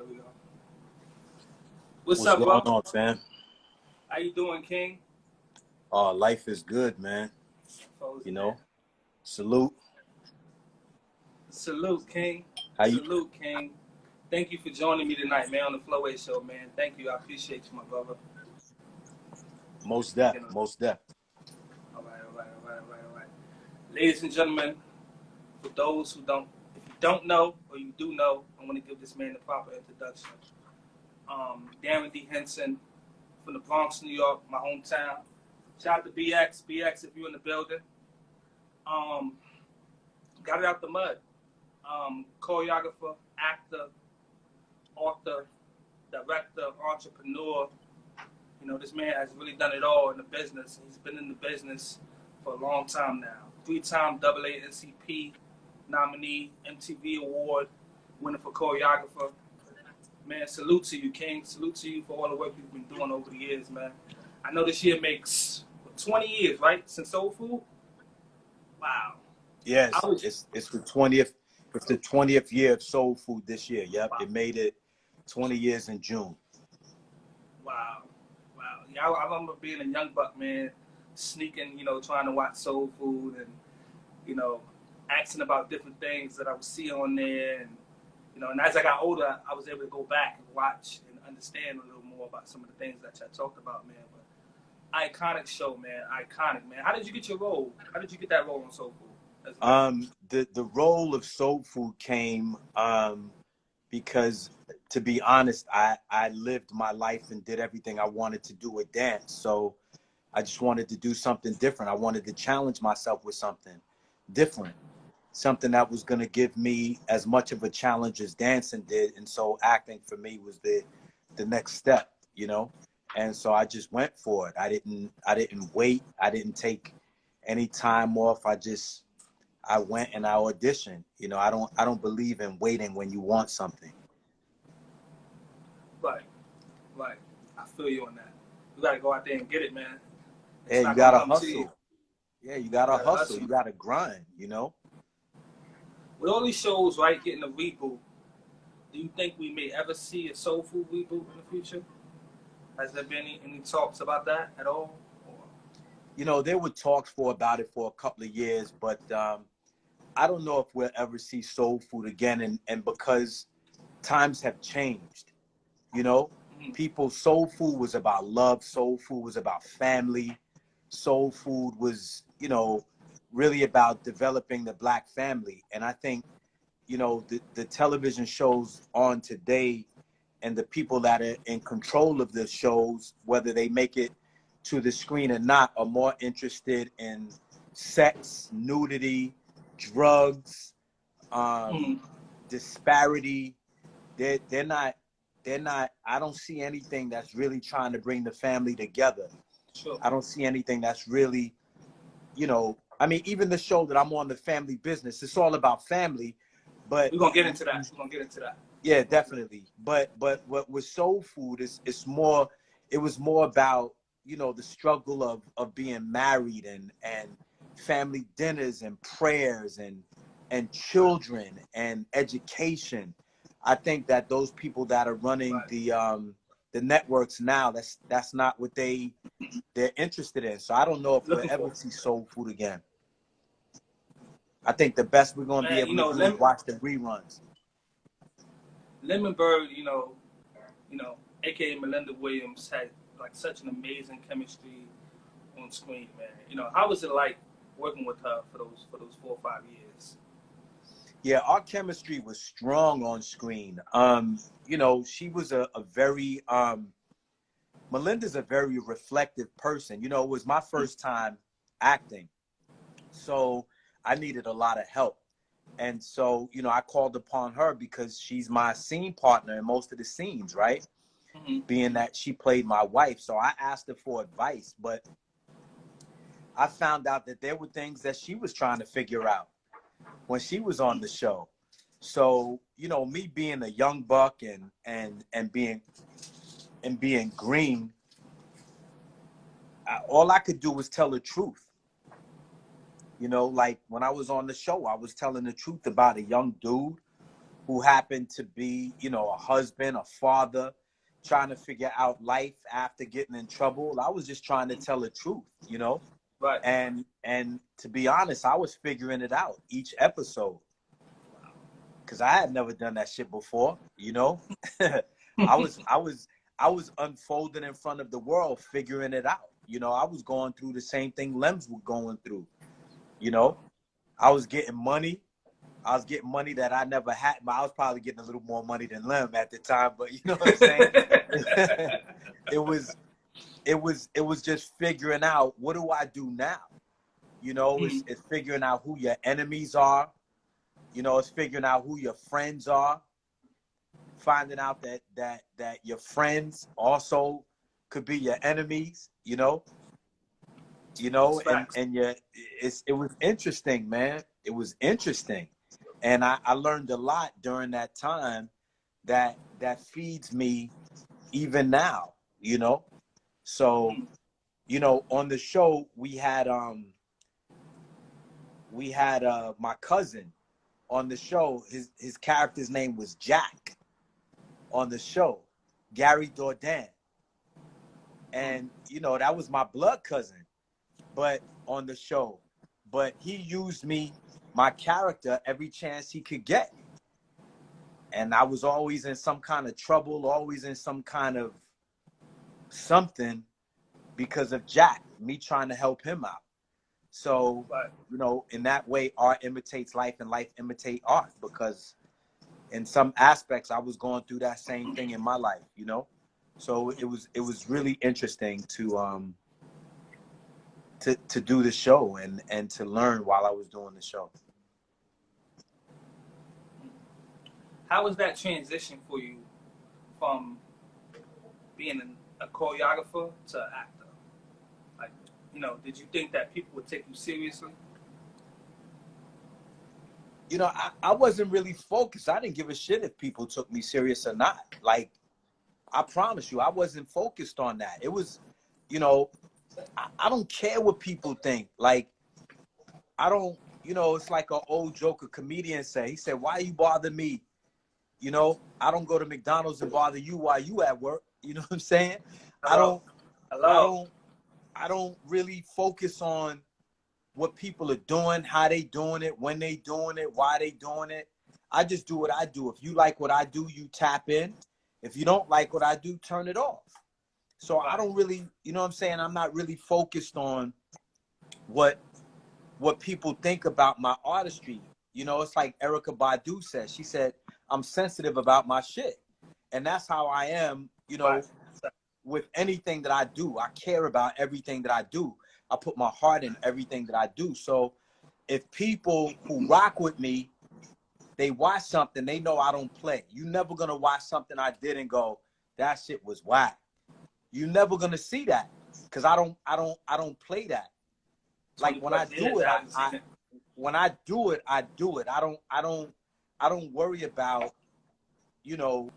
There we go. What's What's up, going bro? on, fam? How you doing, King? Life is good, man. Foes, You man. know, salute. Salute, King. How you? Salute, King. Thank you for joining me tonight, man, on the FloWay show, man. Thank you. I appreciate you, my brother. Most deaf, You know. most deaf. All right. Ladies and gentlemen, for those who don't, if you don't know or you do know, I want to give this man the proper introduction. Darrin Henson from the Bronx, New York, my hometown. Shout out to BX. BX, if you're in the building. Got it out the mud. Choreographer, actor, author, director, entrepreneur. You know, this man has really done it all in the business. He's been in the business for a long time now. 3-time NAACP nominee, MTV Award winner for choreographer. Man, salute to you, King. Salute to you for all the work you've been doing over the years, man. I know this year makes 20 years, right, since Soul Food? Wow. Yes, it's the 20th. It's the 20th year of Soul Food this year. Yep, wow. It made it 20 years in June. Wow. Yeah, I remember being a young buck, man, sneaking, you know, trying to watch Soul Food and, you know, asking about different things that I would see on there. And, you know, and as I got older, I was able to go back and watch and understand a little more about some of the things that I talked about, man. But iconic show, man. Iconic, man. How did you get your role? How did you get that role on Soul Food? The role of Soul Food came because, to be honest, I lived my life and did everything I wanted to do with dance. So I just wanted to do something different. I wanted to challenge myself with something different, something that was going to give me as much of a challenge as dancing did. And so acting for me was the next step, you know? And so I just went for it. I didn't wait. I didn't take any time off. I went and I auditioned. You know, I don't believe in waiting when you want something. Right. I feel you on that. You gotta go out there and get it, man. Yeah, you gotta hustle. Yeah, you gotta hustle. You gotta grind, you know? With all these shows, right, getting a reboot, do you think we may ever see a Soul Food reboot in the future? Has there been any talks about that at all? You know, there were talks about it for a couple of years, but I don't know if we'll ever see Soul Food again. And because times have changed, you know, Soul Food was about love. Soul Food was about family. Soul Food was, you know, really about developing the Black family. And I think, you know, the television shows on today and the people that are in control of the shows, whether they make it to the screen or not, are more interested in sex, nudity, drugs, disparity. They're not, I don't see anything that's really trying to bring the family together. Sure. I don't see anything that's really, you know, I mean, even the show that I'm on, The Family Business, it's all about family, but we're gonna get into that. Yeah, definitely. But what with Soul Food it was more about, you know, the struggle of being married and family dinners and prayers and children and education. I think that those people that are running the networks now, that's not what they're interested in. So I don't know if we'll ever see Soul Food again. I think the best we're gonna be able to do is watch the reruns. Lemonberg, you know, aka Melinda Williams, had like such an amazing chemistry on screen, man. You know, how was it like working with her for those 4 or 5 years? Yeah, our chemistry was strong on screen. You know, she was a very Melinda's a very reflective person. You know, it was my first time acting, so I needed a lot of help. And so, you know, I called upon her because she's my scene partner in most of the scenes, right? Being that she played my wife. So I asked her for advice, but I found out that there were things that she was trying to figure out when she was on the show. So, you know, me being a young buck and being green, all I could do was tell the truth. You know, like when I was on the show, I was telling the truth about a young dude who happened to be, you know, a husband, a father, trying to figure out life after getting in trouble. I was just trying to tell the truth, you know? Right. And to be honest, I was figuring it out each episode. Cause I had never done that shit before, you know? I was unfolding in front of the world, figuring it out. You know, I was going through the same thing Lems were going through. You know, I was getting money. I was getting money that I never had, but I was probably getting a little more money than Lem at the time. But you know what I'm saying? it was just figuring out, what do I do now? You know, it's figuring out who your enemies are. You know, it's figuring out who your friends are. Finding out that your friends also could be your enemies. You know, and it was interesting, man. It was interesting. And I learned a lot during that time that feeds me even now, you know? So, you know, on the show we had my cousin on the show. His character's name was Jack on the show, Gary Dordan. And, you know, that was my blood cousin, but on the show. But he used my character every chance he could get. And I was always in some kind of trouble, always in some kind of something because of Jack, me trying to help him out. So, you know, in that way, art imitates life and life imitates art, because in some aspects I was going through that same thing in my life, you know? So it was really interesting to do the show and to learn while I was doing the show. How was that transition for you from being a choreographer to an actor? Like, you know, did you think that people would take you seriously? You know, I wasn't really focused. I didn't give a shit if people took me serious or not. Like, I promise you, I wasn't focused on that. It was, you know, I don't care what people think. Like, I don't, you know, it's like an old joke a comedian said. He said, "Why you bother me? You know, I don't go to McDonald's and bother you while you at work." You know what I'm saying? Hello. I don't really focus on what people are doing, how they doing it, when they doing it, why they doing it. I just do what I do. If you like what I do, you tap in. If you don't like what I do, turn it off. So I don't really, you know what I'm saying? I'm not really focused on what people think about my artistry. You know, it's like Erykah Badu said. She said, "I'm sensitive about my shit." And that's how I am, you know, with anything that I do. I care about everything that I do. I put my heart in everything that I do. So if people who rock with me, they watch something, they know I don't play. You're never gonna watch something I did and go, "That shit was whack." You're never gonna see that, because I don't play that. Like when I do it, when I do it, I do it. I don't worry about, you know,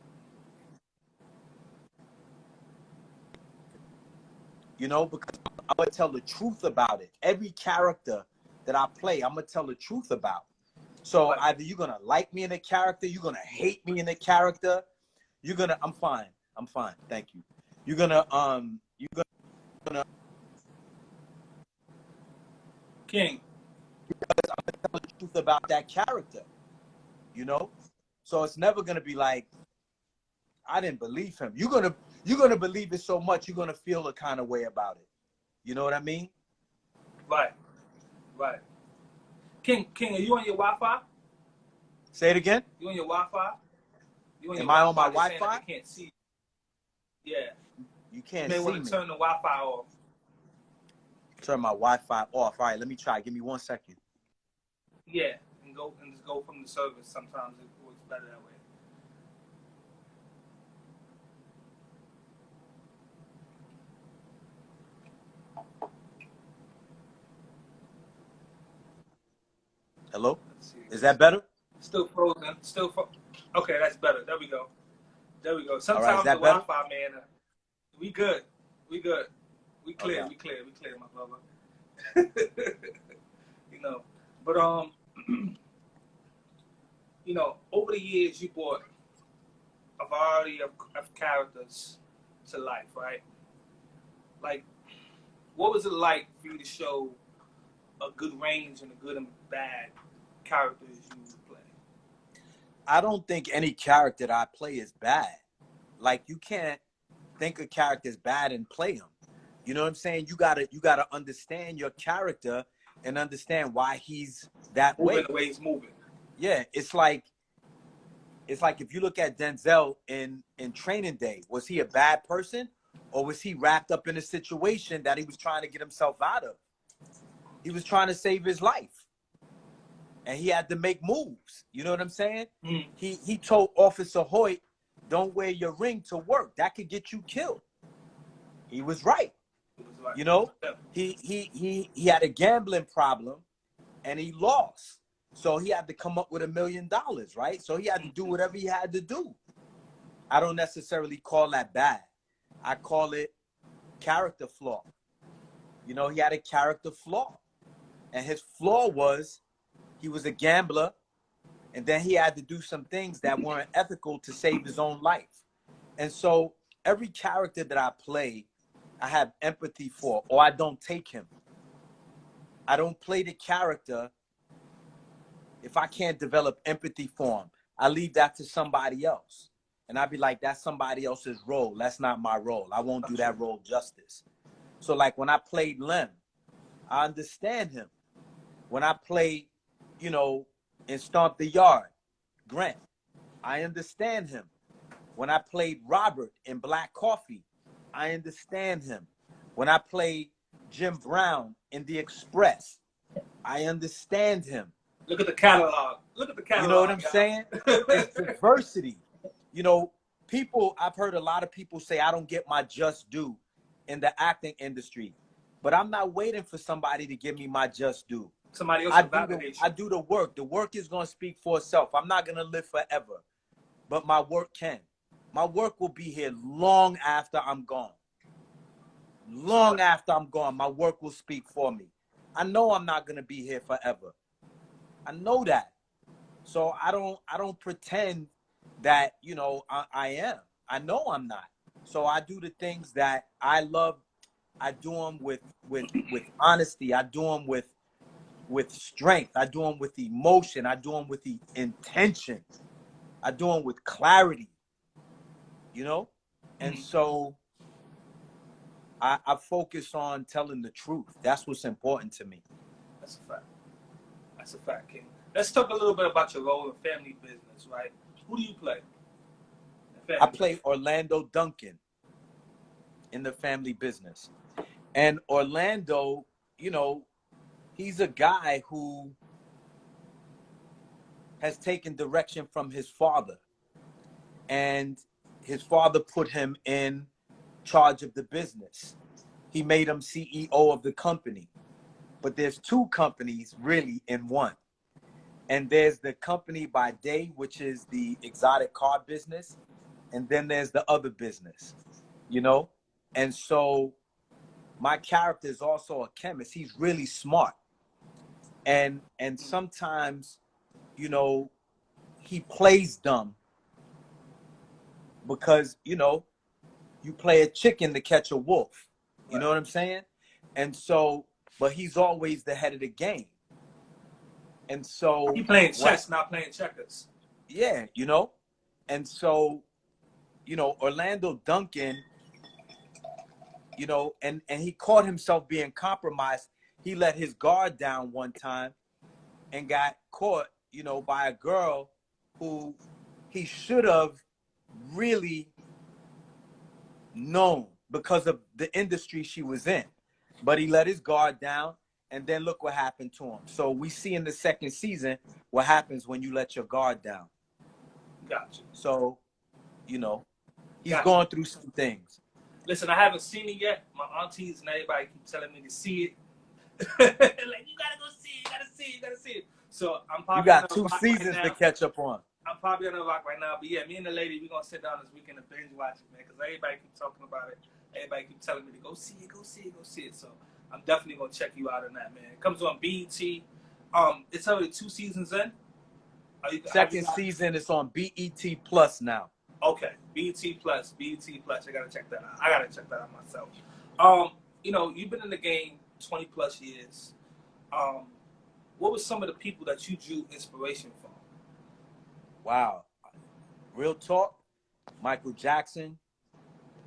because I'm gonna tell the truth about it. Every character that I play, I'm gonna tell the truth about. So either you're gonna like me in the character, you're gonna hate me in the character. I'm fine. Thank you. You're gonna King. Because I'm gonna tell the truth about that character, you know? So it's never gonna be like, I didn't believe him. You're gonna believe it so much, you're gonna feel a kind of way about it. You know what I mean? Right. King, are you on your Wi-Fi? Say it again. You on your Wi-Fi? Am I on my Wi-Fi? I can't see. Yeah. You can't see me. You may want to turn the Wi-Fi off. Turn my Wi-Fi off. All right, let me try. Give me 1 second. Yeah, and just go from the service. Sometimes it works better that way. Hello? Is that better? Still frozen. Okay, that's better. There we go. Sometimes right, the Wi-Fi, man. We good. We clear. Okay. We clear, my brother. You know, but you know, over the years, you brought a variety of characters to life, right? Like, what was it like for you to show a good range and a good and bad characters you play? I don't think any character that I play is bad. Like, you can't think a character is bad and play him. You know what I'm saying? You gotta understand your character and understand why he's that Moving way. the way he's moving. Yeah, it's like if you look at Denzel in Training Day, was he a bad person, or was he wrapped up in a situation that he was trying to get himself out of? He was trying to save his life, and he had to make moves. You know what I'm saying? Mm. He told Officer Hoyt, "Don't wear your ring to work. That could get you killed." He was right. You know, he had a gambling problem, and he lost. So he had to come up with $1 million, right? So he had to do whatever he had to do. I don't necessarily call that bad. I call it character flaw. You know, he had a character flaw. And his flaw was he was a gambler, and then he had to do some things that weren't ethical to save his own life. And so every character that I play, I have empathy for, or I don't take him. I don't play the character if I can't develop empathy for him. I leave that to somebody else. And I'd be like, that's somebody else's role. That's not my role. I won't do that role justice. So like when I played Lem, I understand him. When I played, you know, in Stomp the Yard, Grant, I understand him. When I played Robert in Black Coffee, I understand him. When I played Jim Brown in The Express, I understand him. Look at the catalog. Look at the catalog. You know what I'm saying? It's diversity. You know, I've heard a lot of people say I don't get my just due in the acting industry, but I'm not waiting for somebody to give me my just due. Somebody else I do the work. The work is going to speak for itself. I'm not going to live forever, but my work can. My work will be here long after I'm gone. Long after I'm gone, my work will speak for me. I know I'm not going to be here forever. I know that. So I don't pretend that, you know, I am. I know I'm not. So I do the things that I love. I do them with honesty. I do them with strength. I do them with emotion. I do them with the intention. I do them with clarity, you know? And so I focus on telling the truth. That's what's important to me. That's a fact. That's a fact, King. Let's talk a little bit about your role in family business, right? Who do you play? I play Orlando Duncan in the family business. And Orlando, you know, he's a guy who has taken direction from his father. And his father put him in charge of the business. He made him CEO of the company. But there's two companies really in one. And there's the company by day, which is the exotic car business. And then there's the other business, you know? And so my character is also a chemist. He's really smart. And sometimes, you know, he plays dumb because, you know, you play a chicken to catch a wolf. You know what I'm saying? And so, but he's always the head of the game. And so he playing chess, not playing checkers. Yeah, you know? And so, you know, Orlando Duncan, you know, and he caught himself being compromised. He let his guard down one time and got caught, you know, by a girl who he should have really known because of the industry she was in. But he let his guard down, and then look what happened to him. So we see in the second season what happens when you let your guard down. Gotcha. So, you know, he's going through some things. Listen, I haven't seen it yet. My aunties and everybody keep telling me to see it. Like, you gotta go see it, you gotta see it, you gotta see it. So I'm probably You got 2 seasons to catch up on. I'm probably gonna rock right now, but yeah, me and the lady, we're gonna sit down this weekend and binge watch it, man, because everybody keeps talking about it. Everybody keeps telling me to go see it, go see it, go see it. So I'm definitely gonna check you out on that, man. It comes on BET. It's already 2 seasons in. Second season is on BET Plus now. Okay, BET Plus. I gotta check that out. Myself. You know, you've been in the game 20 plus years. What were some of the people that you drew inspiration from? Wow. Real talk, Michael Jackson,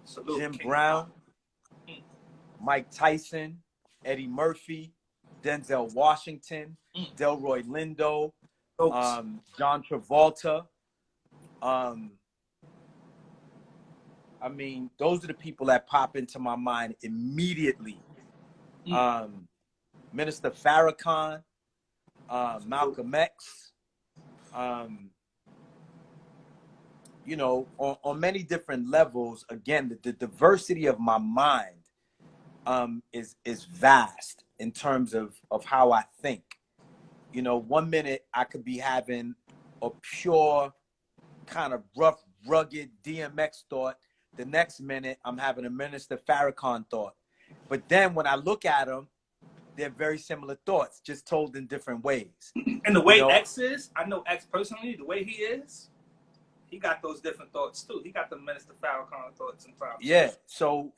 Salute, Jim King Brown, Mike Tyson, Eddie Murphy, Denzel Washington, Delroy Lindo, John Travolta. I mean, those are the people that pop into my mind immediately. Minister Farrakhan, Malcolm X, you know, on many different levels. Again, the diversity of my mind is vast in terms of how I think. You know, one minute I could be having a pure kind of rough, rugged DMX thought. The next minute I'm having a Minister Farrakhan thought. But then when I look at them, they're very similar thoughts, just told in different ways. And the way X is, I know X personally, the way he is, he got those different thoughts too. He got the Minister Farrakhan thoughts and problems. Yeah. So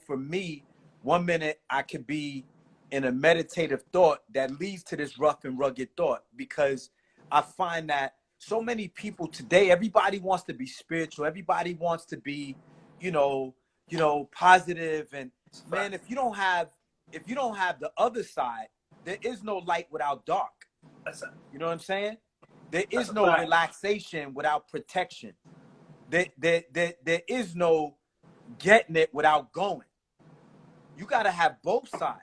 for me, one minute I could be in a meditative thought that leads to this rough and rugged thought, because I find that so many people today, everybody wants to be spiritual. Everybody wants to be, you know, positive. And man, if you don't have the other side, there is no light without dark. You know what I'm saying? There is no relaxation without protection. There is no getting it without going. You gotta have both sides.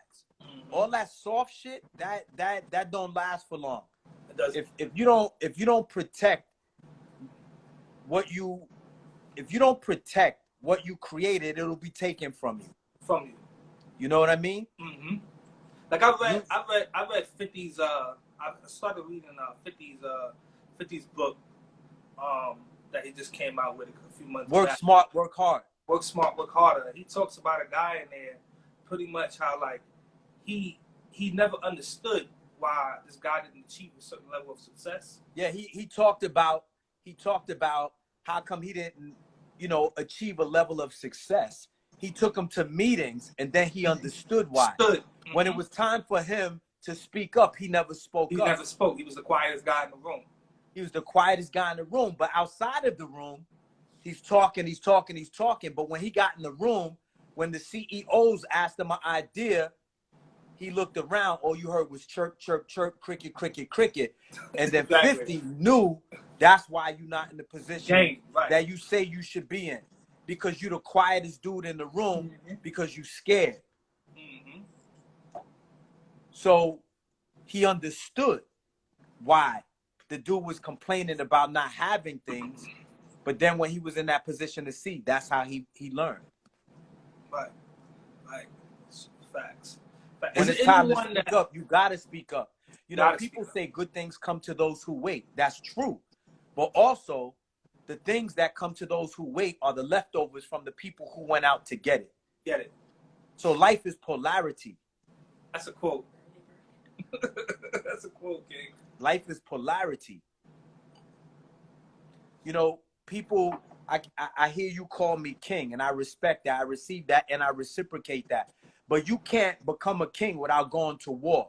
All that soft shit, that don't last for long. If you don't protect what you created, it'll be taken from you. You know what I mean? Mm-hmm. Like I read 50's. I started reading 50's book that he just came out with a few months back. Work smart, work hard. Work smart, work harder. He talks about a guy in there, pretty much how like he never understood why this guy didn't achieve a certain level of success. Yeah, he talked about how come he didn't, achieve a level of success. He took him to meetings and then he understood why. Mm-hmm. When it was time for him to speak up, he never spoke up. He never spoke. He was the quietest guy in the room. He was the quietest guy in the room. But outside of the room, he's talking. But when he got in the room, when the CEOs asked him an idea, he looked around. All you heard was chirp, chirp, chirp, cricket, cricket, cricket. And then 50 knew that's why you're not in the position that you say you should be in. Because you're the quietest dude in the room, because you're scared. Mm-hmm. So he understood why the dude was complaining about not having things. But then when he was in that position to see, that's how he learned. Right. Facts. When it's time to speak up, you got to speak up. People say good things come to those who wait. That's true. But also, the things that come to those who wait are the leftovers from the people who went out to get it. Get it. So life is polarity. That's a quote. That's a quote, King. Life is polarity. People, I hear you call me king, and I respect that. I receive that, and I reciprocate that. But you can't become a king without going to war.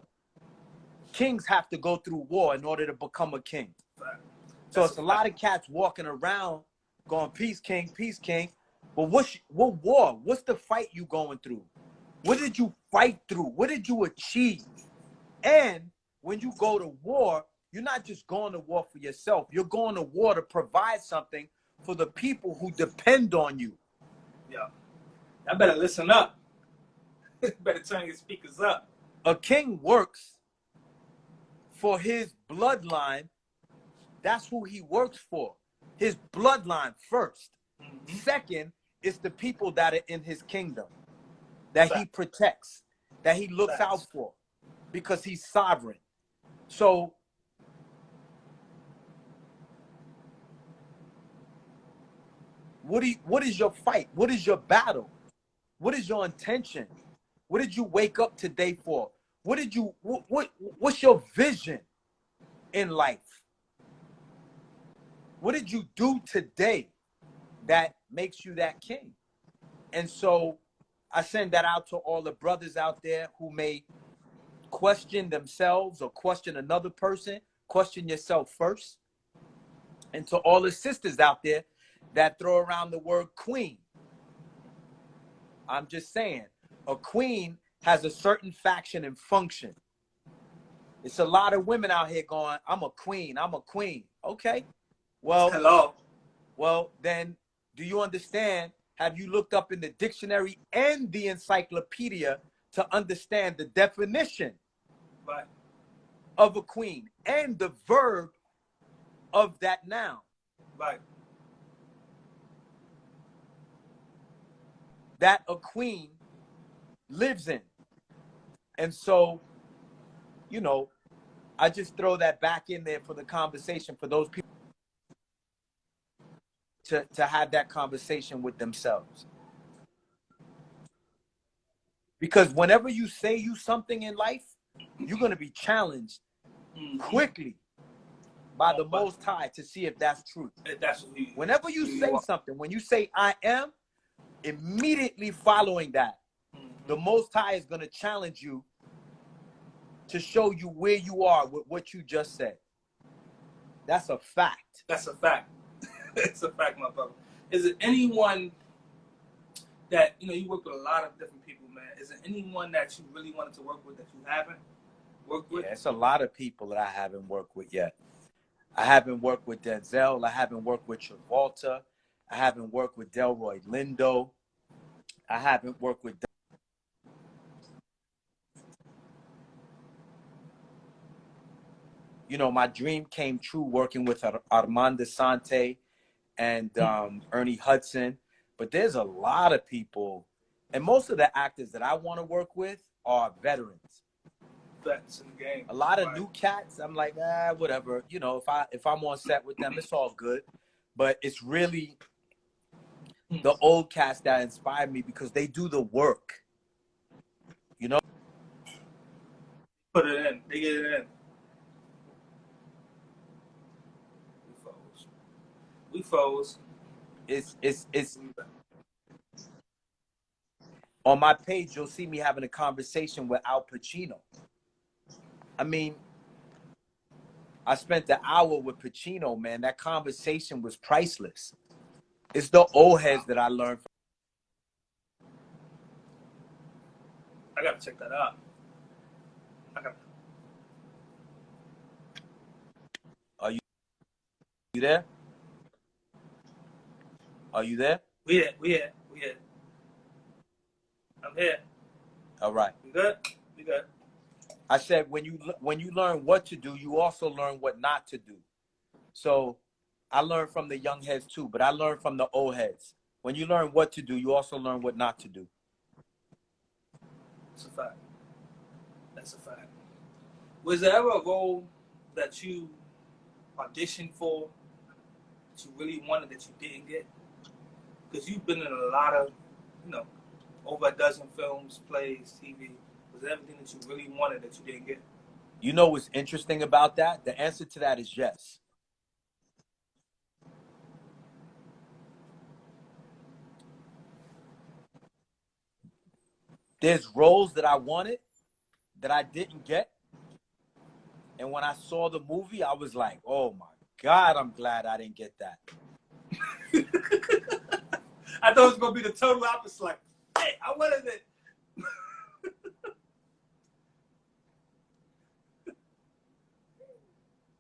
Kings have to go through war in order to become a king. So it's a lot of cats walking around going, peace, king, peace, king. But what war? What's the fight you going through? What did you fight through? What did you achieve? And when you go to war, you're not just going to war for yourself. You're going to war to provide something for the people who depend on you. Yeah. I better listen up. Better turn your speakers up. A king works for his bloodline. That's who he works for. His bloodline first. Mm-hmm. Second, it's the people that are in his kingdom that he protects, that he looks out for, because he's sovereign. So what is your fight? What is your battle? What is your intention? What did you wake up today for? What's your vision in life? What did you do today that makes you that king? And so I send that out to all the brothers out there who may question themselves or question another person. Question yourself first. And to all the sisters out there that throw around the word queen, I'm just saying, a queen has a certain faction and function. It's a lot of women out here going, I'm a queen, I'm a queen. Okay. Hello. Well, then do you understand? Have you looked up in the dictionary and the encyclopedia to understand the definition Right. of a queen and the verb of that noun? Right. That a queen lives in. And so, you know, I just throw that back in there for the conversation for those people to have that conversation with themselves. Because whenever you say you something in life, you're going to be challenged quickly by the Most High to see if that's true. Whenever you say something, when you say I am, immediately following that, the Most High is going to challenge you to show you where you are with what you just said. That's a fact. That's a fact. It's a fact, my brother. Is it anyone that, you know, you work with a lot of different people, man. Is there anyone that you really wanted to work with that you haven't worked with? Yeah, it's a lot of people that I haven't worked with yet. I haven't worked with Denzel. I haven't worked with Travolta. I haven't worked with Delroy Lindo. I haven't worked with... You know, my dream came true working with Armand Desante and Ernie Hudson. But there's a lot of people, and most of the actors that I want to work with are veterans. Vets in the game. A lot of new cats, I'm like, whatever. You know, if I'm on set with them, it's all good. But it's really the old cats that inspire me because they do the work. You know? Put it in. They get it in. We foes. It's on my page, you'll see me having a conversation with Al Pacino. I mean, I spent the hour with Pacino, man. That conversation was priceless. It's the old heads that I learned from. I gotta check that out. Are you there? Are you there? We here. I'm here. All right. We good? I said when you learn what to do, you also learn what not to do. So I learned from the young heads too, but I learned from the old heads. When you learn what to do, you also learn what not to do. That's a fact. That's a fact. Was there ever a role that you auditioned for that you really wanted that you didn't get? Because you've been in a lot of, you know, over a dozen films, plays, TV. Was there everything that you really wanted that you didn't get? You know what's interesting about that? The answer to that is yes. There's roles that I wanted that I didn't get. And when I saw the movie, I was like, oh my God, I'm glad I didn't get that. I thought it was going to be the total opposite. Like, hey, I wanted it.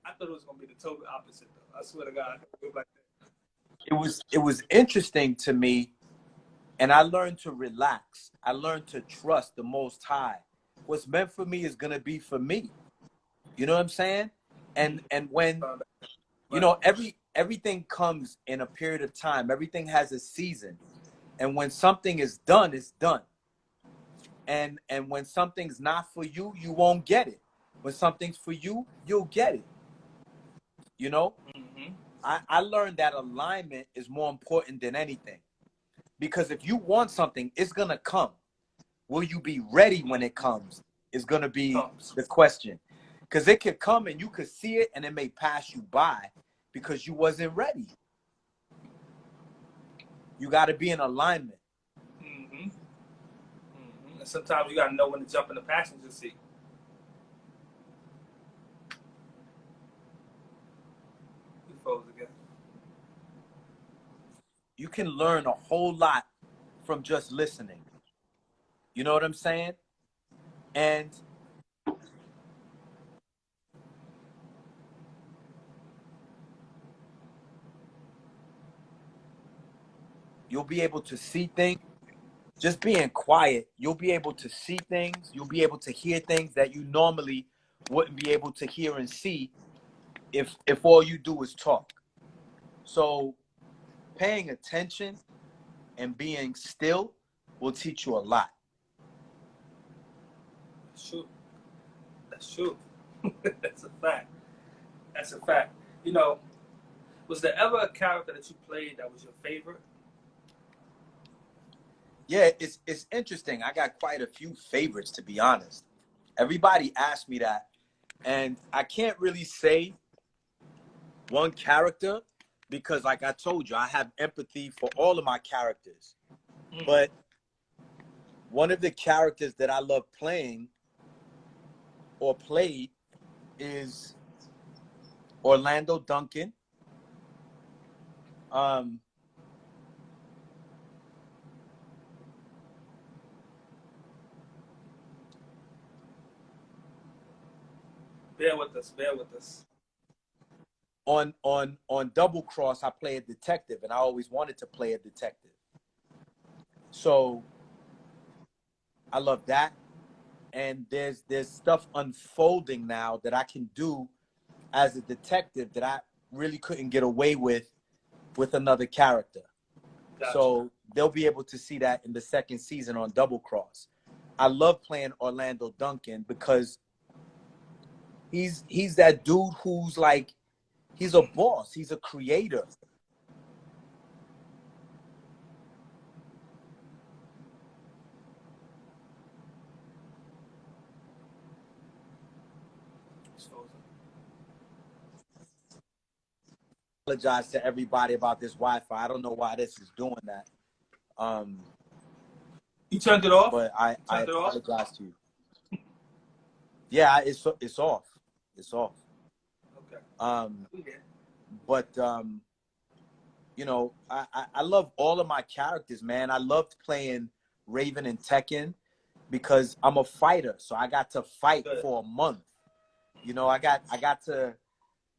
I thought it was going to be the total opposite, though. I swear to God, I feel like that. It was interesting to me, and I learned to relax. I learned to trust the Most High. What's meant for me is going to be for me. You know what I'm saying? And when, you know, everything comes in a period of time. Everything has a season. And when something is done, it's done. And when something's not for you, you won't get it. When something's for you, you'll get it. You know? Mm-hmm. I learned that alignment is more important than anything. Because if you want something, it's going to come. Will you be ready when it comes? Is going to be the question. Because it could come and you could see it and it may pass you by. because you wasn't ready. You got to be in alignment. Mm-hmm. Mm-hmm. And sometimes you got to know when to jump in the passenger seat. He froze again. You can learn a whole lot from just listening. You know what I'm saying? And you'll be able to see things. Just being quiet, you'll be able to see things. You'll be able to hear things that you normally wouldn't be able to hear and see if all you do is talk. So paying attention and being still will teach you a lot. That's true. That's true. That's a fact. That's a fact. You know, was there ever a character that you played that was your favorite? Yeah, it's interesting. I got quite a few favorites, to be honest. Everybody asked me that, and I can't really say one character because, like I told you, I have empathy for all of my characters. But one of the characters that I love playing or played is Orlando Duncan. Bear with us. Bear with us. On Double Cross, I play a detective, and I always wanted to play a detective. So I love that. And there's stuff unfolding now that I can do as a detective that I really couldn't get away with another character. Gotcha. So they'll be able to see that in the second season on Double Cross. I love playing Orlando Duncan because he's that dude who's like, he's a boss. He's a creator. Apologize to everybody about this Wi-Fi. I don't know why this is doing that. You turned it off? But I apologize to you. Yeah, it's off. It's off. Okay. But you know, I love all of my characters, man. I loved playing Raven and Tekken because I'm a fighter, so I got to fight for a month. You know, I got to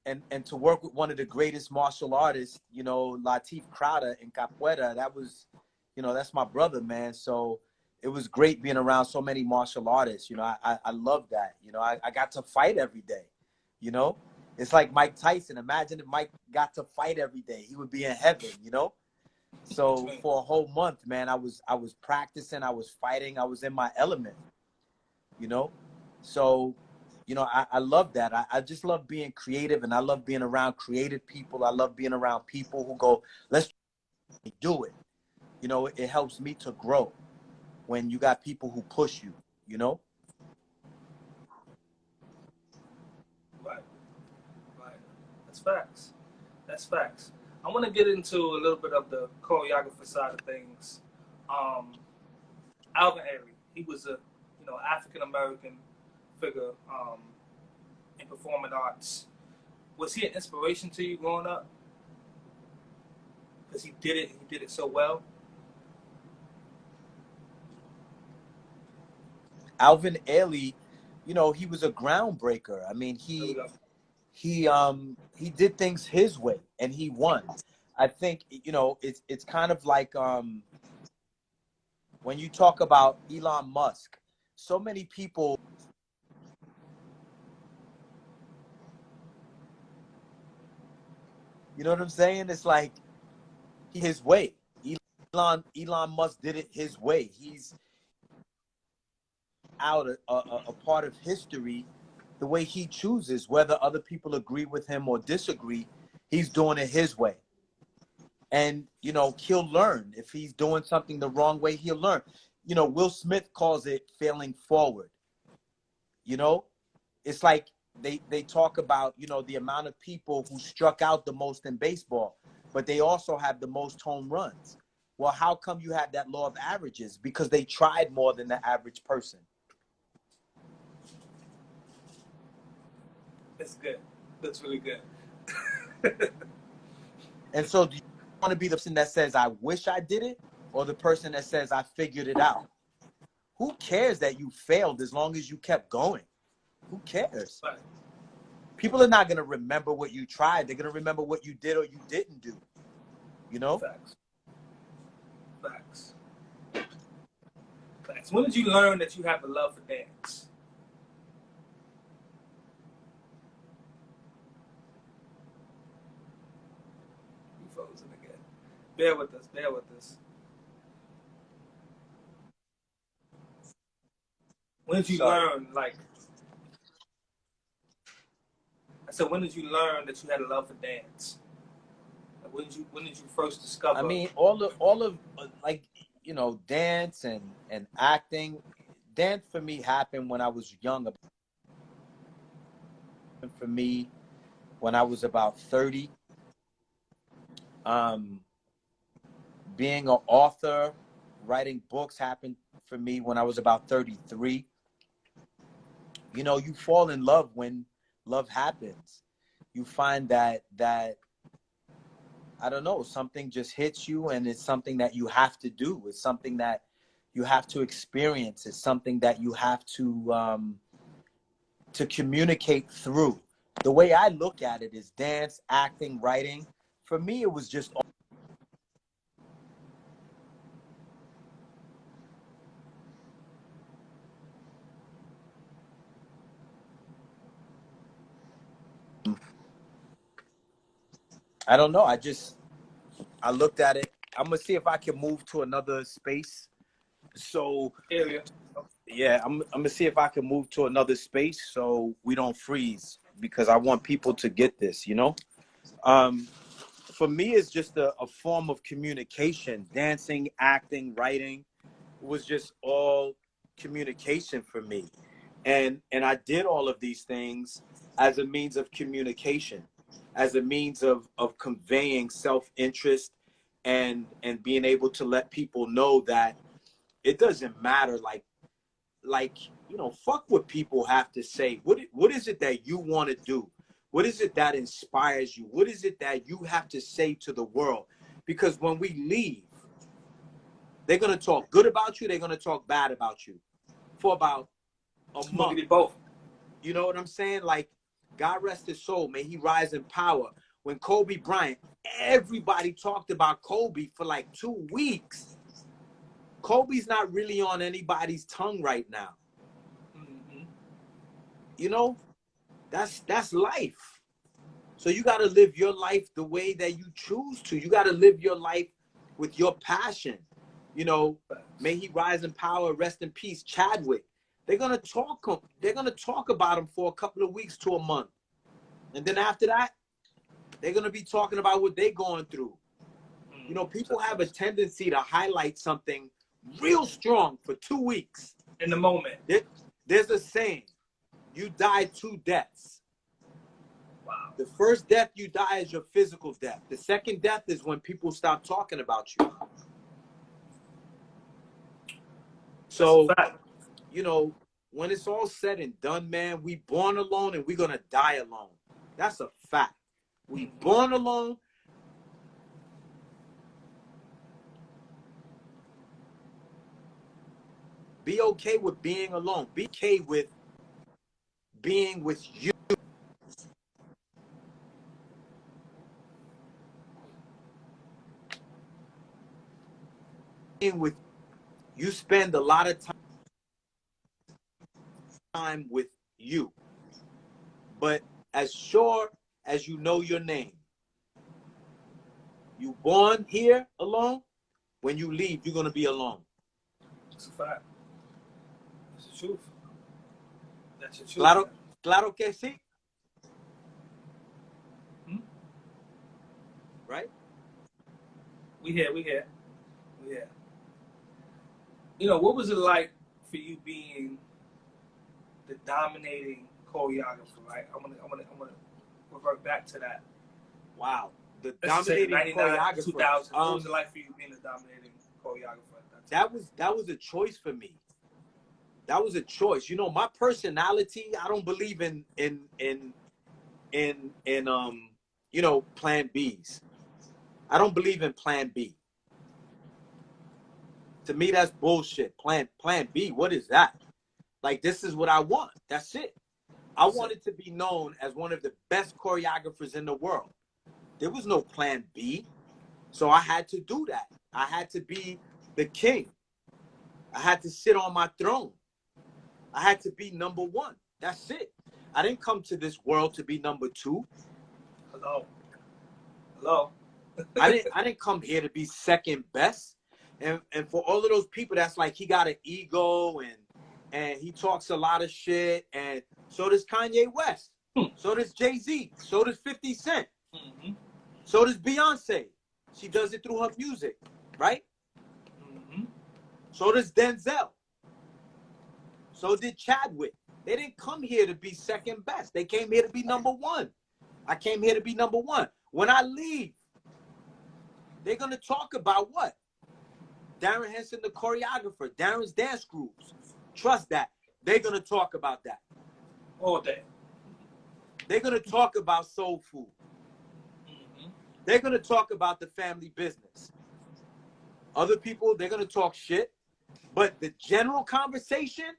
and to work with one of the greatest martial artists, you know, Latif Crowder in Capoeira. That was, you know, that's my brother, man. So it was great being around so many martial artists. You know, I love that. You know, I got to fight every day. You know, it's like Mike Tyson. Imagine if Mike got to fight every day. He would be in heaven, you know? So for a whole month, man, I was practicing, I was fighting, I was in my element, you know? So, you know, I love that. I just love being creative, and I love being around creative people. I love being around people who go, let's do it. You know, it helps me to grow when you got people who push you, you know? Right. That's facts. That's facts. I want to get into a little bit of the choreographer side of things. Alvin Ailey, he was a, you know, African American figure in performing arts. Was he an inspiration to you growing up? Because he did it so well. Alvin Ailey, you know, he was a groundbreaker. I mean, he did things his way, and he won. I think, you know, it's kind of like when you talk about Elon Musk, so many people, you know what I'm saying? It's like his way. Elon Musk did it his way. He's out a part of history the way he chooses, whether other people agree with him or disagree. He's doing it his way. And, you know, he'll learn. If he's doing something the wrong way, he'll learn. You know, Will Smith calls it failing forward. You know, it's like they talk about, you know, the amount of people who struck out the most in baseball, but they also have the most home runs. Well, how come you have that law of averages? Because they tried more than the average person. That's good. That's really good. And so do you want to be the person that says, I wish I did it, or the person that says, I figured it out? Who cares that you failed as long as you kept going? Who cares? Right. People are not going to remember what you tried. They're going to remember what you did or you didn't do. You know? Facts. Facts. Facts. When did you learn that you have a love for dance? You frozen again. Bear with us. Bear with us. When did you learn, like, I said, when did you learn that you had a love for dance? Like, when did you first discover? I mean, all of like, you know, dance and acting. Dance for me happened when I was young. For me, when I was about 30. Being an author, writing books happened for me when I was about 33. You know, you fall in love when love happens. You find that I don't know, something just hits you, and it's something that you have to do. It's something that you have to experience. It's something that you have to communicate through. The way I look at it is dance, acting, writing. For me, it was just I don't know. I looked at it. I'm gonna see if I can move to another space. So area. yeah, I'm gonna see if I can move to another space so we don't freeze, because I want people to get this, you know? For me, it's just a form of communication. Dancing, acting, writing was just all communication for me. And I did all of these things as a means of communication, as a means of conveying self-interest and being able to let people know that it doesn't matter, like, you know, fuck what people have to say. What is it that you want to do? What is it that inspires you? What is it that you have to say to the world? Because when we leave, they're going to talk good about you. They're going to talk bad about you for about a month. Both. You know what I'm saying? Like, God rest his soul. May he rise in power. When Kobe Bryant, everybody talked about Kobe for like 2 weeks. Kobe's not really on anybody's tongue right now. Mm-hmm. You know, that's life. So you got to live your life the way that you choose to. You got to live your life with your passion. You know, may he rise in power, rest in peace, Chadwick. They're gonna talk about him for a couple of weeks to a month. And then after that, they're gonna be talking about what they're going through. You know, people have a tendency to highlight something real strong for 2 weeks. In the moment. There's a saying, you die 2 deaths. Wow. The first death you die is your physical death. The second death is when people stop talking about you. So, you know, when it's all said and done, man, we born alone and we're going to die alone. That's a fact. We born alone. Be okay with being alone. Be okay with being with you. Being with you spend a lot of time with you. But as sure as you know your name, you born here alone, when you leave, you're going to be alone. That's a fact. That's the truth. That's the truth. Claro que sí. Right? We here. You know, what was it like for you being the dominating choreographer, right? I'm gonna revert back to that. Wow. The Let's say dominating 99, choreographer. 2000. What was it like for you being a dominating choreographer at that time? That was a choice for me. That was a choice. You know, my personality, I don't believe in you know, plan Bs. I don't believe in plan B. To me, that's bullshit. Plan B, what is that? Like, this is what I want. That's it. I wanted to be known as one of the best choreographers in the world. There was no plan B. So I had to do that. I had to be the king. I had to sit on my throne. I had to be number one. That's it. I didn't come to this world to be number two. Hello. I didn't come here to be second best. And for all of those people that's like, he got an ego and he talks a lot of shit, and so does Kanye West. So does Jay-Z. So does 50 Cent. Mm-hmm. So does Beyonce. She does it through her music, right? Mm-hmm. So does Denzel. So did Chadwick. They didn't come here to be second best. They came here to be number one. I came here to be number one. When I leave, they're going to talk about what? Darrin Henson, the choreographer, Darrin's dance groups. Trust that. They're going to talk about that. All day. They're going to talk about soul food. Mm-hmm. They're going to talk about the family business. Other people, they're going to talk shit. But the general conversation,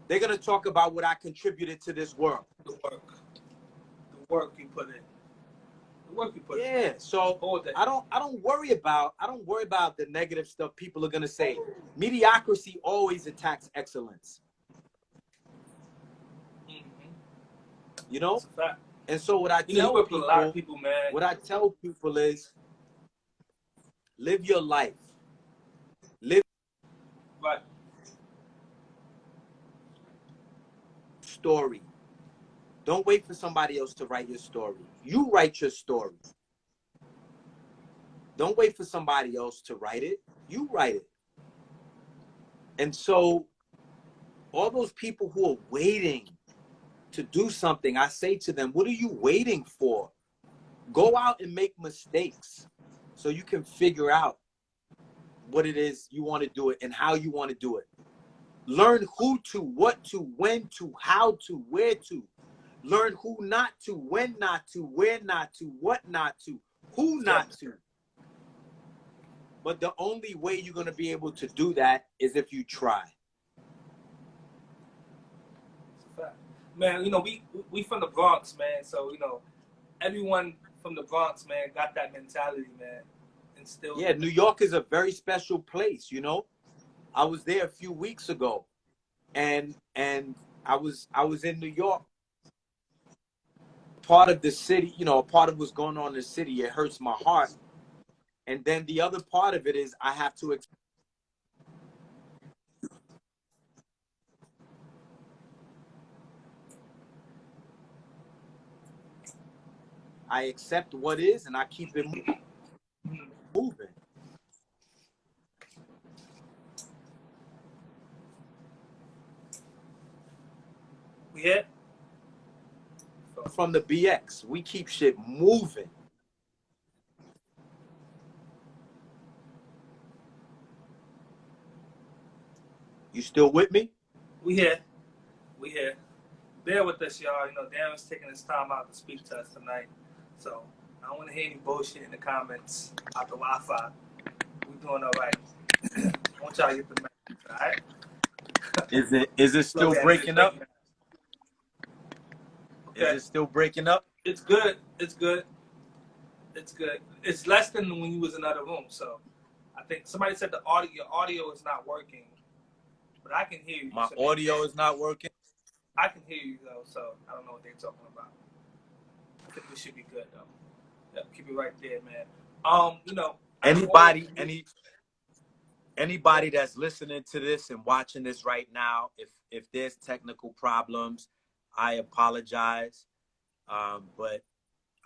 they're going to talk about what I contributed to this world. The work you put in. The work you put in. Yeah, so all day. I don't worry about the negative stuff people are going to say. Mediocrity always attacks excellence. Mm-hmm. You know? That's a fact. And so what I tell people, man. What I tell people is, live your life. Live right. Story. Don't wait for somebody else to write your story. You write your story. Don't wait for somebody else to write it. You write it. And so all those people who are waiting to do something, I say to them, what are you waiting for? Go out and make mistakes so you can figure out what it is you want to do it and how you want to do it. Learn who to, what to, when to, how to, where to. Learn who not to, when not to, where not to, what not to, who not to. But the only way you're going to be able to do that is if you try. Man, you know, we from the Bronx, man. So, you know, everyone from the Bronx, man, got that mentality, man. And still. Yeah, New York is a very special place, you know. I was there a few weeks ago, and I was in New York. Part of the city, you know, part of what's going on in the city, it hurts my heart. And then the other part of it is I have to I accept what is and I keep it moving. We hit? From the BX, we keep shit moving. You still with me? We here. We here. Bear with us, y'all. You know, Darrin's taking his time out to speak to us tonight. So I don't want to hear any bullshit in the comments out the Wi-Fi. We're doing all right. I want y'all to get the message, all right? Is it still breaking up? Okay. Is it still breaking up? It's good. It's good. It's good. It's less than when you was in another room. So I think somebody said your audio is not working. But I can hear you. My audio is not working? I can hear you, though, so I don't know what they're talking about. I think we should be good, though. Yep, keep it right there, man. You know, anybody that's listening to this and watching this right now, if there's technical problems, I apologize. But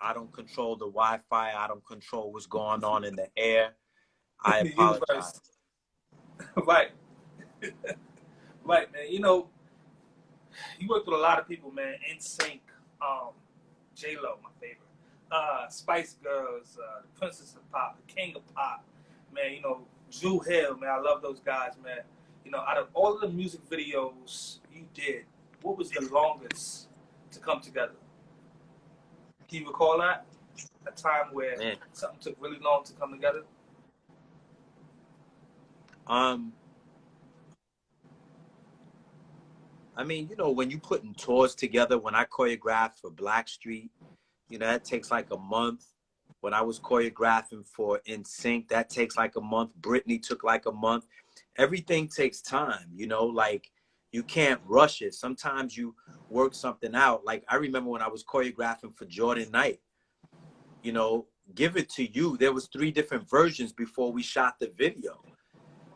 I don't control the Wi-Fi. I don't control what's going on in the air. I apologize. Right. Right, man. You know, You worked with a lot of people, man. NSYNC, J-Lo, my favorite. Spice Girls, the Princess of Pop, the King of Pop, man. You know, Drew Hill, man. I love those guys, man. You know, out of all of the music videos you did, what was the longest to come together? Can you recall that? A time where something took really long to come together? I mean, you know, when you putting tours together, when I choreographed for Blackstreet, you know, that takes like a month. When I was choreographing for NSYNC, that takes like a month. Britney took like a month. Everything takes time, you know, like you can't rush it. Sometimes you work something out. Like I remember when I was choreographing for Jordan Knight, you know, Give It To You. There was 3 different versions before we shot the video.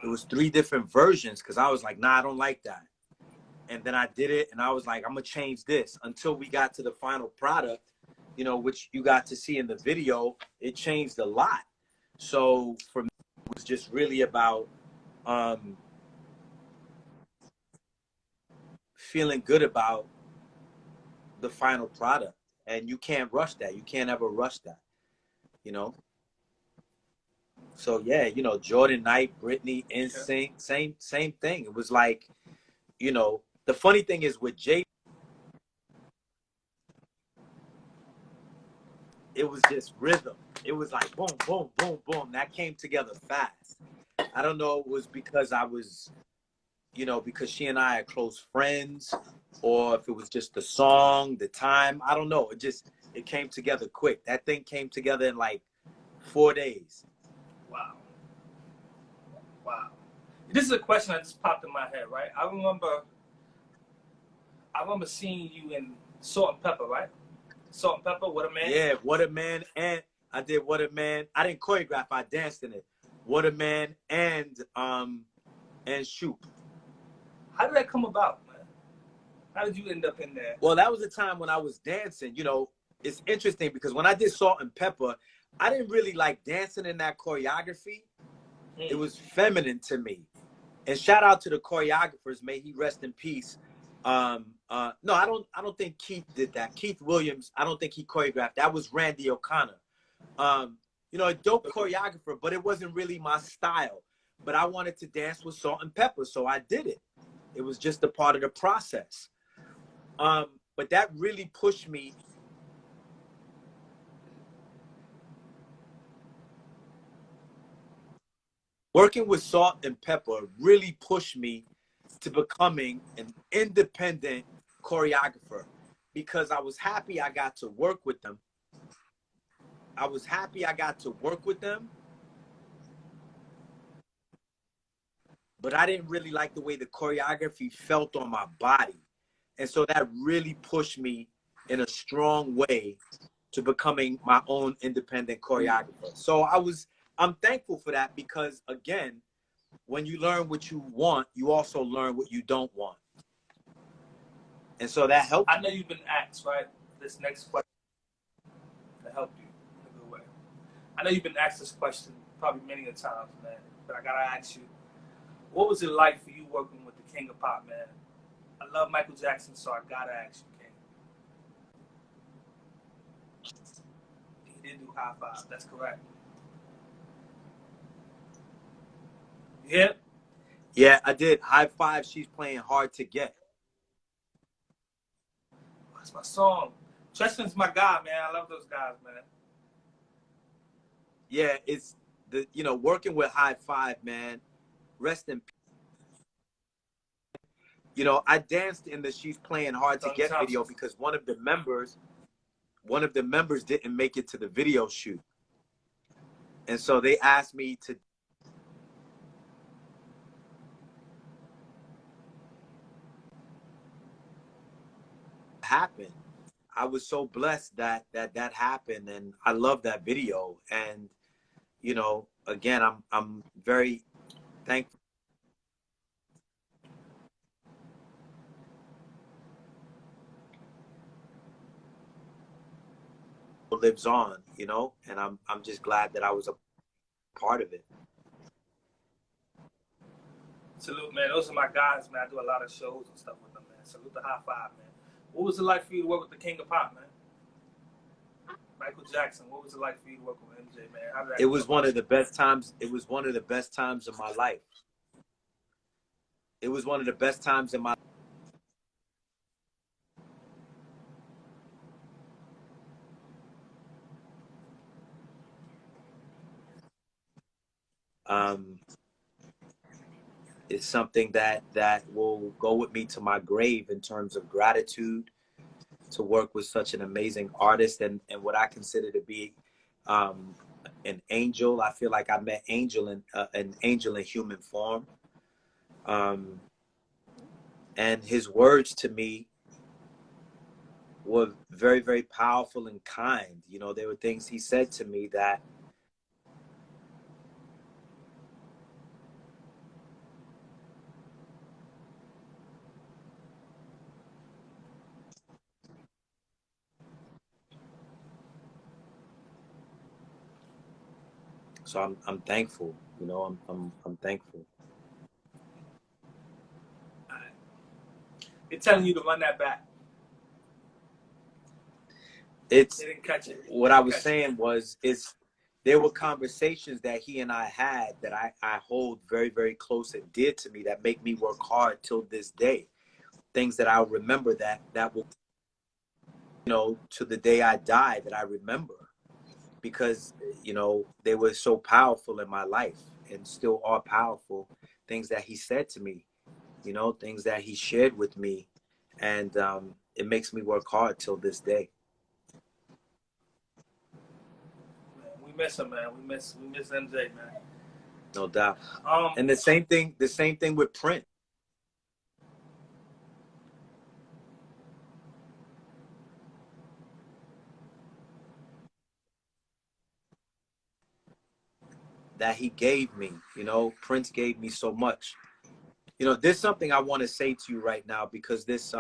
It was 3 different versions because I was like, nah, I don't like that. And then I did it and I was like, I'm gonna change this until we got to the final product, you know, which you got to see in the video. It changed a lot. So for me, it was just really about feeling good about the final product. And you can't rush that. You can't ever rush that, you know? So yeah, you know, Jordan Knight, Britney, NSYNC, same thing. It was like, you know, the funny thing is with Jay, it was just rhythm. It was like boom, boom, boom, boom. That came together fast. I don't know, it was because I was, you know, because she and I are close friends, or if it was just the song, the time. I don't know. It came together quick. That thing came together in like 4 days. Wow. Wow. This is a question that just popped in my head, right? I remember seeing you in Salt and Pepper, right? Salt and Pepper, What a Man? Yeah, What a Man. And I did What a Man. I didn't choreograph, I danced in it. What a Man and Shoop. How did that come about, man? How did you end up in there? Well, that was the time when I was dancing. You know, it's interesting because when I did Salt and Pepper, I didn't really like dancing in that choreography. It was feminine to me. And shout out to the choreographers, may he rest in peace. No, I don't think Keith did that. Keith Williams, I don't think he choreographed. That was Randy O'Connor. You know, a dope choreographer, but it wasn't really my style. But I wanted to dance with Salt and Pepper, so I did it. It was just a part of the process. But that really pushed me. Working with Salt and Pepper really pushed me to becoming an independent choreographer because I was happy I got to work with them. But I didn't really like the way the choreography felt on my body. And so that really pushed me in a strong way to becoming my own independent choreographer. So I'm thankful for that because, again, when you learn what you want, you also learn what you don't want. And so that helped. I know you've been asked, right? This next question to help you in a good way. I know you've been asked this question probably many a times, man. But I gotta ask you, what was it like for you working with the King of Pop, man? I love Michael Jackson, so I gotta ask you, King. He did do High Five. That's correct. Yeah. Yeah, I did. High Five. She's playing Hard to Get. That's my song. Tristan's my guy, man. I love those guys, man. Yeah, it's the, you know, working with High Five, man. Rest in peace. You know, I danced in the She's Playing Hard to Get video because one of the members didn't make it to the video shoot. And so they asked me to happen. I was so blessed that happened, and I love that video. And you know, again, I'm very thankful. Lives on, you know, and I'm just glad that I was a part of it. Salute, man. Those are my guys, man. I do a lot of shows and stuff with them, man. Salute the high five, man. What was it like for you to work with the King of Pop, man? Michael Jackson. What was it like for you to work with MJ, man? How did that It was one of the best times. It was one of the best times of my life. It was one of the best times in my it's something that will go with me to my grave in terms of gratitude to work with such an amazing artist and what I consider to be an angel. I feel like I met an angel in human form. And his words to me were very, very powerful and kind. You know, there were things he said to me that so I'm thankful. You know, I'm thankful. They're telling you to run that back. It's They didn't catch it. What I was saying was there were conversations that he and I had that I hold very, very close and dear to me that make me work hard till this day. Things that I'll remember that will, you know, to the day I die that I remember because, you know, they were so powerful in my life and still are powerful. Things that he said to me, you know, things that he shared with me. And it makes me work hard till this day. We miss him, man. We miss MJ, man. No doubt. And the same thing with Prince. That he gave me, you know, Prince gave me so much. You know, there's something I want to say to you right now because this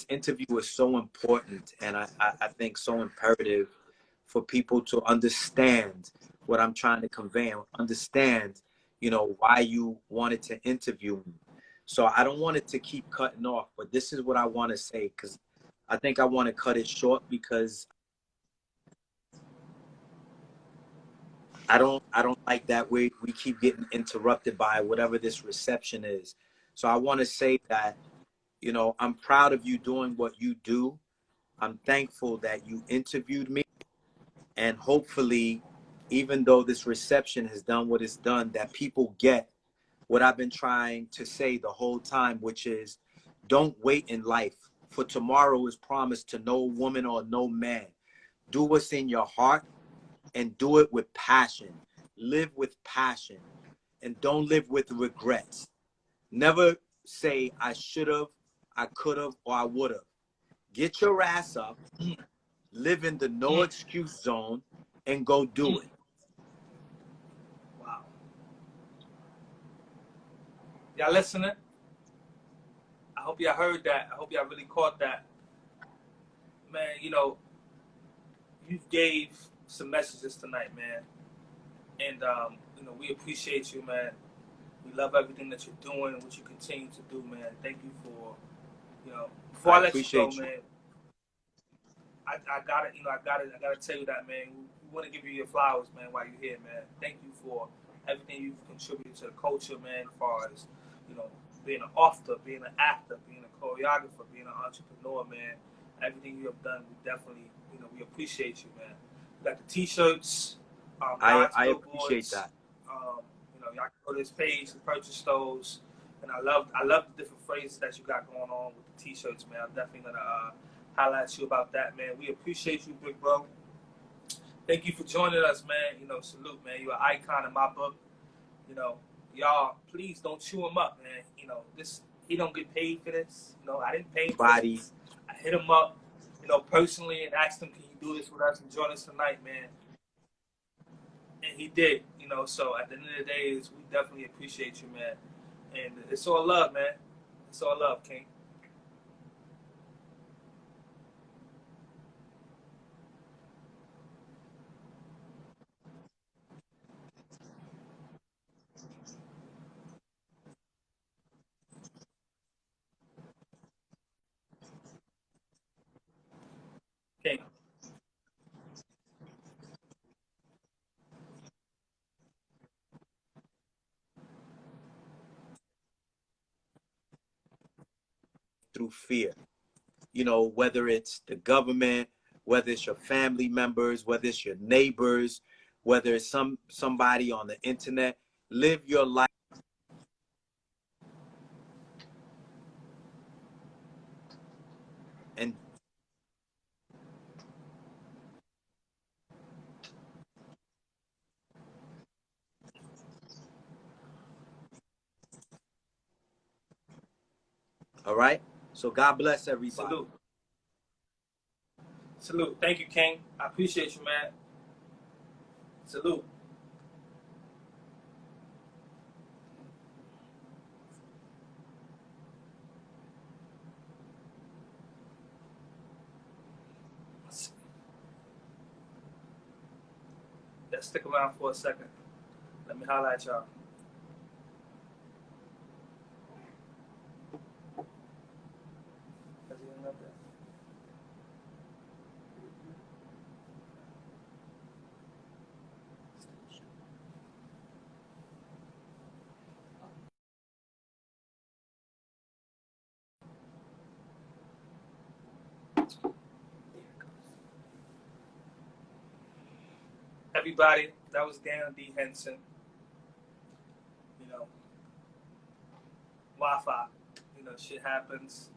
interview is so important and I think so imperative for people to understand what I'm trying to convey and understand, you know, why you wanted to interview me. So I don't want it to keep cutting off, but this is what I want to say because I think I want to cut it short because I don't like that we keep getting interrupted by whatever this reception is. So I want to say that, you know, I'm proud of you doing what you do. I'm thankful that you interviewed me. And hopefully, even though this reception has done what it's done, that people get what I've been trying to say the whole time, which is don't wait in life, for tomorrow is promised to no woman or no man. Do what's in your heart and do it with passion. Live with passion and don't live with regrets. Never say I should have, I could have, or I would have. Get your ass up, live in the no excuse zone, and go do it. Wow. Y'all listening? I hope y'all heard that. I hope y'all really caught that. Man, you know, you gave some messages tonight, man. And, you know, we appreciate you, man. We love everything that you're doing and what you continue to do, man. Thank you for, you know, before I let you go, man, I gotta tell you that, man. We want to give you your flowers, man, while you're here, man. Thank you for everything you've contributed to the culture, man, as far as, you know, being an author, being an actor, being a choreographer, being an entrepreneur, man. Everything you have done, we definitely, you know, we appreciate you, man. We got the T-shirts, I appreciate that. You know, y'all can go to this page and purchase those. And I love the different phrases that you got going on with the T-shirts, man. I'm definitely gonna highlight you about that, man. We appreciate you, big bro. Thank you for joining us, man. You know, salute, man. You're an icon in my book. You know, y'all, please don't chew him up, man. You know, he don't get paid for this. You know, I didn't pay him for this. I hit him up, you know, personally and asked him, can you do this with us and join us tonight, man? And he did, you know. So at the end of the day, we definitely appreciate you, man. And it's all love, man. It's all love, King. through fear. You know, whether it's the government, whether it's your family members, whether it's your neighbors, whether it's somebody on the internet. Live your life. And all right. So God bless everybody. Salute. Salute. Thank you, King. I appreciate you, man. Salute. Let's stick around for a second. Let me highlight y'all. Everybody, that was Darrin Henson. You know, Wi-Fi. You know, shit happens.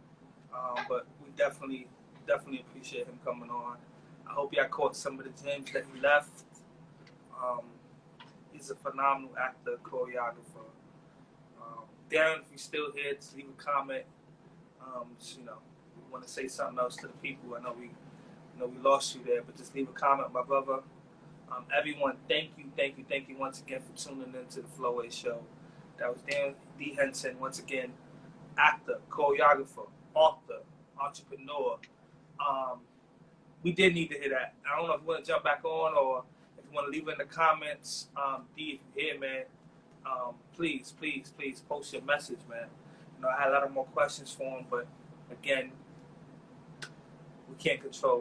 But we definitely appreciate him coming on. I hope y'all caught some of the gems that he left. He's a phenomenal actor, choreographer. Darrin, if you're still here, just leave a comment. Just, you know, we want to say something else to the people. I know we lost you there, but just leave a comment, my brother. Everyone, thank you once again for tuning into the FloWay show. That was Darrin Henson, once again, actor, choreographer, author, entrepreneur. We did need to hear that. I don't know if you want to jump back on or if you want to leave it in the comments. D, if you're here, man, please post your message, man. You know, I had a lot of more questions for him, but again, we can't control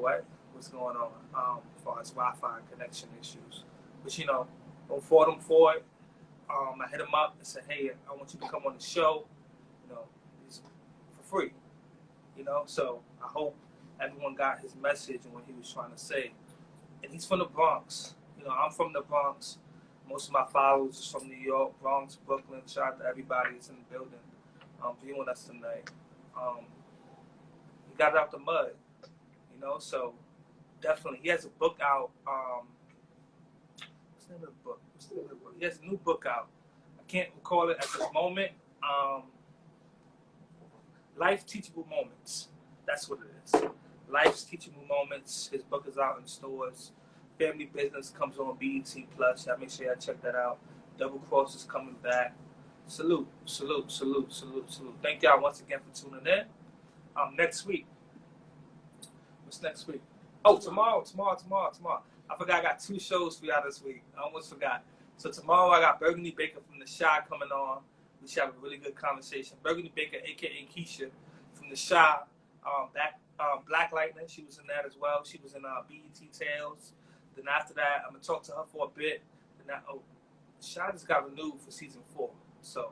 what's going on as far as Wi-Fi connection issues. But you know, don't fault him for it. I hit him up and said, hey, I want you to come on the show. You know, it's for free. You know, so I hope everyone got his message and what he was trying to say. And he's from the Bronx. You know, I'm from the Bronx. Most of my followers are from New York, Bronx, Brooklyn. Shout out to everybody that's in the building viewing us tonight. He got it out the mud. You know, so definitely. He has a book out. What's the name of the book? He has a new book out. I can't recall it at this moment. Life Teachable Moments. That's what it is. Life's Teachable Moments. His book is out in stores. Family Business comes on BET Plus. Y'all make sure y'all check that out. Double Cross is coming back. Salute. Thank y'all once again for tuning in. Next week. What's next week? Oh, tomorrow. I forgot I got 2 shows for y'all this week. I almost forgot. So tomorrow I got Burgundy Baker from The Shy coming on. We should have a really good conversation. Burgundy Baker, a.k.a. Keisha, from The Shy. Black Lightning, she was in that as well. She was in BET Tales. Then after that, I'm going to talk to her for a bit. Then Shy just got renewed for season 4. So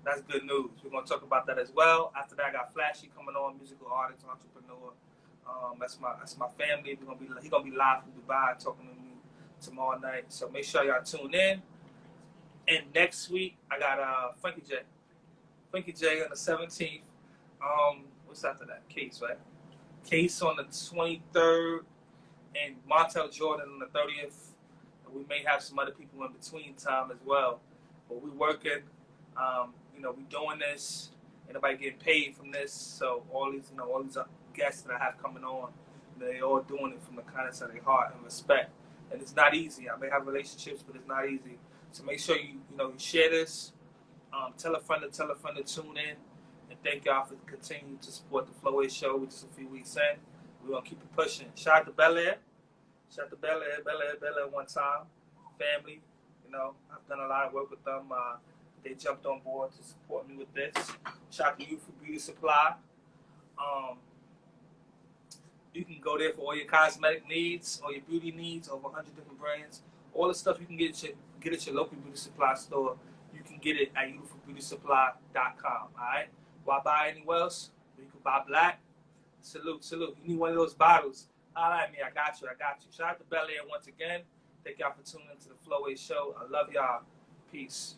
that's good news. We're going to talk about that as well. After that, I got Flashy coming on, musical artist, entrepreneur. That's my family. He's gonna be live from Dubai talking to me tomorrow night. So make sure y'all tune in. And next week I got Frankie J on the 17th. What's after that? Case, right? Case on the 23rd, and Montel Jordan on the 30th. We may have some other people in between time as well. But we're working. You know, we're doing this. Ain't nobody getting paid from this. So all these guests that I have coming on, they all doing it from the kindness of their heart and respect. And it's not easy. I may have relationships, but it's not easy. So make sure you share this. Tell a friend to tune in. And thank y'all for continuing to support the FloWay show. We're just a few weeks in. We're going to keep it pushing. Shout out to Bel Air. Bel Air one time. Family. You know, I've done a lot of work with them. They jumped on board to support me with this. Shout out to you for Beauty Supply. You can go there for all your cosmetic needs, all your beauty needs, over 100 different brands. All the stuff you can get at your local beauty supply store, you can get it at youthfulbeautysupply.com. All right? Why buy anywhere else? by Black. Salute, salute. You need one of those bottles. Holla at me. I got you. Shout out to Bel Air once again. Thank y'all for tuning into the FloWay show. I love y'all. Peace.